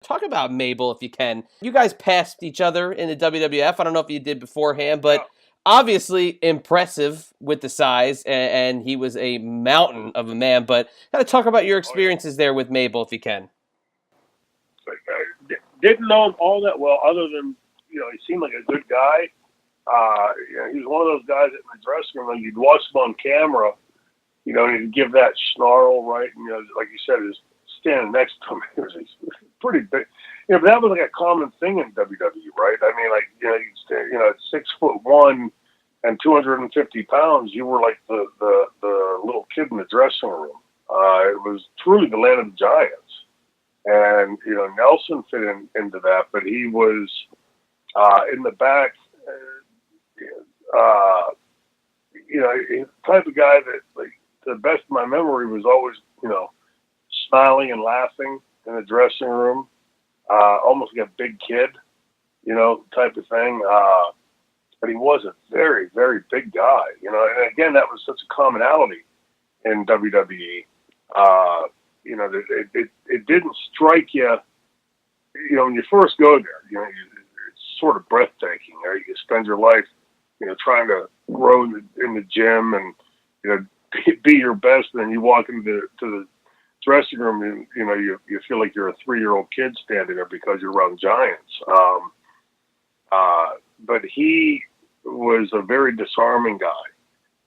Talk about Mabel if you can. You guys passed each other in the WWF. I don't know if you did beforehand, but obviously impressive with the size, and he was a mountain of a man. But kind of talk about your experiences there with Mabel if you can. Didn't know him all that well, other than he seemed like a good guy. He was one of those guys in the dressing room. When you'd watch him on camera, and he'd give that snarl, right? And like you said, is standing next to him. He's pretty big. But that was like a common thing in WWE, right? I mean, like you'd stand, at 6'1" and 250 pounds, you were like the little kid in the dressing room. It was truly the land of the giants. And, Nelson fit into that, but he was in the back, he's the type of guy that, like, to the best of my memory, was always, smiling and laughing in the dressing room, almost like a big kid, type of thing. But he was a very, very big guy, and again, that was such a commonality in WWE. It didn't strike you, when you first go there, it's sort of breathtaking. Right? You spend your life, trying to grow in the gym and, be your best. And then you walk into the dressing room and, you feel like you're a 3-year-old kid standing there because you're around giants. But he was a very disarming guy,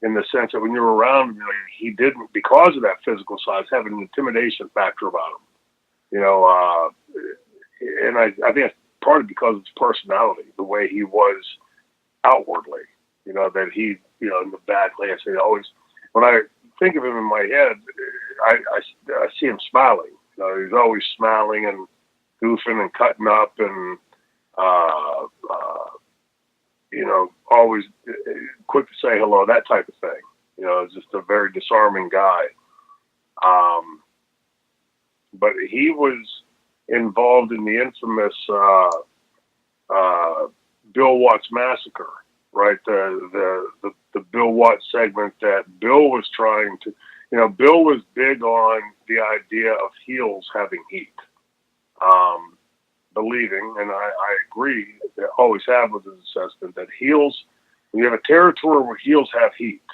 in the sense that when you're around him, he didn't, because of that physical size, have an intimidation factor about him. And I think it's partly because of his personality, the way he was outwardly. That he, in the back, like I say, always, when I think of him in my head, I see him smiling. He's always smiling and goofing and cutting up and, always quick to say hello, that type of thing. Just a very disarming guy. But he was involved in the infamous Bill Watts Massacre, right? The Bill Watts segment that Bill was trying to, Bill was big on the idea of heels having heat. Believing, and I agree, they always have with this assessment, that heels, when you have a territory where heels have heat,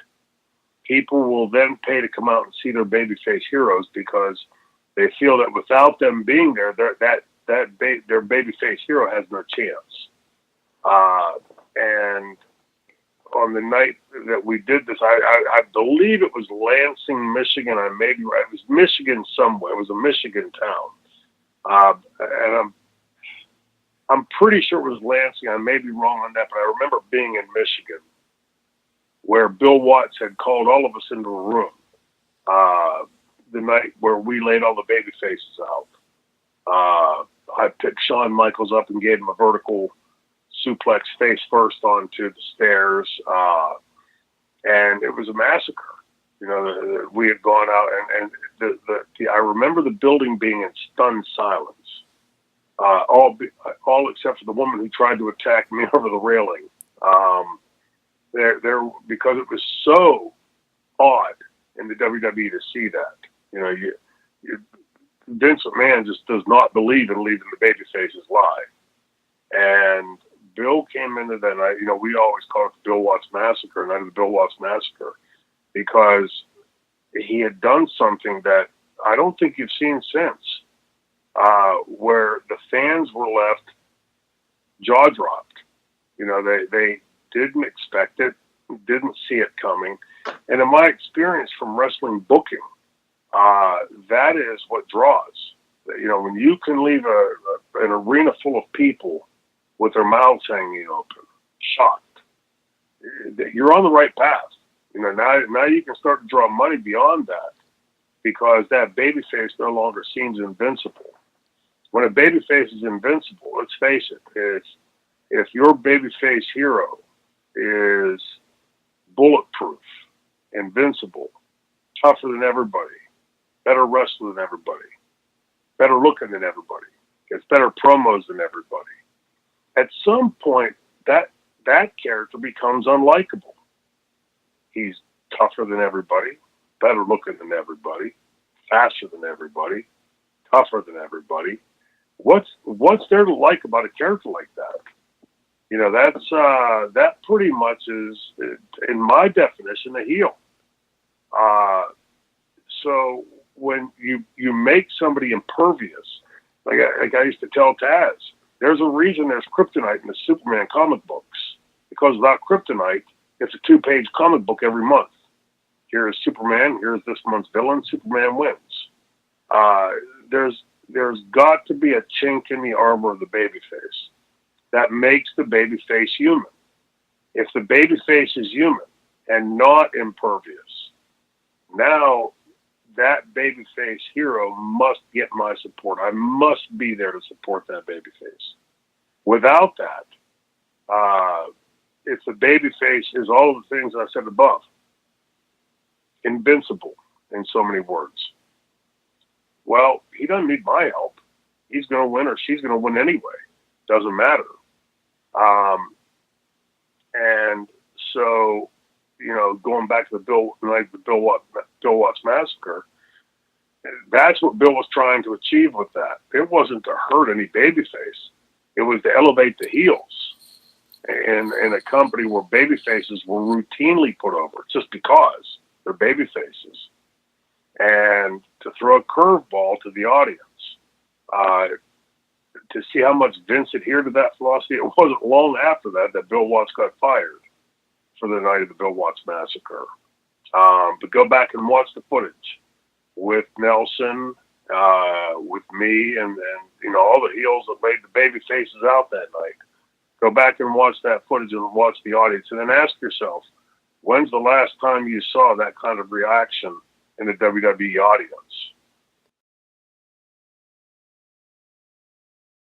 people will then pay to come out and see their babyface heroes, because they feel that without them being there, their babyface hero has no chance. And on the night that we did this, I believe it was Lansing, Michigan. I may be right. It was Michigan somewhere. It was a Michigan town. And I'm pretty sure it was Lansing. I may be wrong on that, but I remember being in Michigan, where Bill Watts had called all of us into a room the night where we laid all the baby faces out. I picked Shawn Michaels up and gave him a vertical suplex face first onto the stairs, and it was a massacre. We had gone out, and I remember the building being in stunned silence. All except for the woman who tried to attack me over the railing. Because it was so odd in the WWE to see that. Vince McMahon just does not believe in leaving the babyfaces live. And Bill came into that night. We always call it the Bill Watts Massacre, night of the Bill Watts Massacre, because he had done something that I don't think you've seen since. Where the fans were left jaw dropped. They didn't expect it, didn't see it coming. And in my experience from wrestling booking, that is what draws. When you can leave an arena full of people with their mouths hanging open, shocked, you're on the right path. Now you can start to draw money beyond that, because that babyface no longer seems invincible. When a babyface is invincible, let's face it, if your babyface hero is bulletproof, invincible, tougher than everybody, better wrestler than everybody, better looking than everybody, gets better promos than everybody, at some point that character becomes unlikable. He's tougher than everybody, better looking than everybody, faster than everybody, tougher than everybody. what's there to like about a character like that? You know, that pretty much is, in my definition, a heel. So when you make somebody impervious, like I used to tell Taz, there's a reason there's kryptonite in the Superman comic books, because without kryptonite, it's a 2-page comic book every month. Here is Superman. Here's this month's villain. Superman wins. There's got to be a chink in the armor of the babyface that makes the babyface human. If the babyface is human and not impervious, now that babyface hero must get my support. I must be there to support that babyface. Without that, if the babyface is all of the things I said above, invincible in so many words, well, he doesn't need my help. He's going to win, or she's going to win anyway. Doesn't matter. And so, you know, going back to the Bill Watts Massacre, that's what Bill was trying to achieve with that. It wasn't to hurt any babyface. It was to elevate the heels in a company where babyfaces were routinely put over just because they're babyfaces, and to throw a curveball to the audience, to see how much Vince adhered to that philosophy. It wasn't long after that Bill Watts got fired for the night of the Bill Watts Massacre. But go back and watch the footage with Nelson, with me, and you know, all the heels that laid the baby faces out that night. Go back and watch that footage and watch the audience, and then ask yourself, when's the last time you saw that kind of reaction in the WWE audience?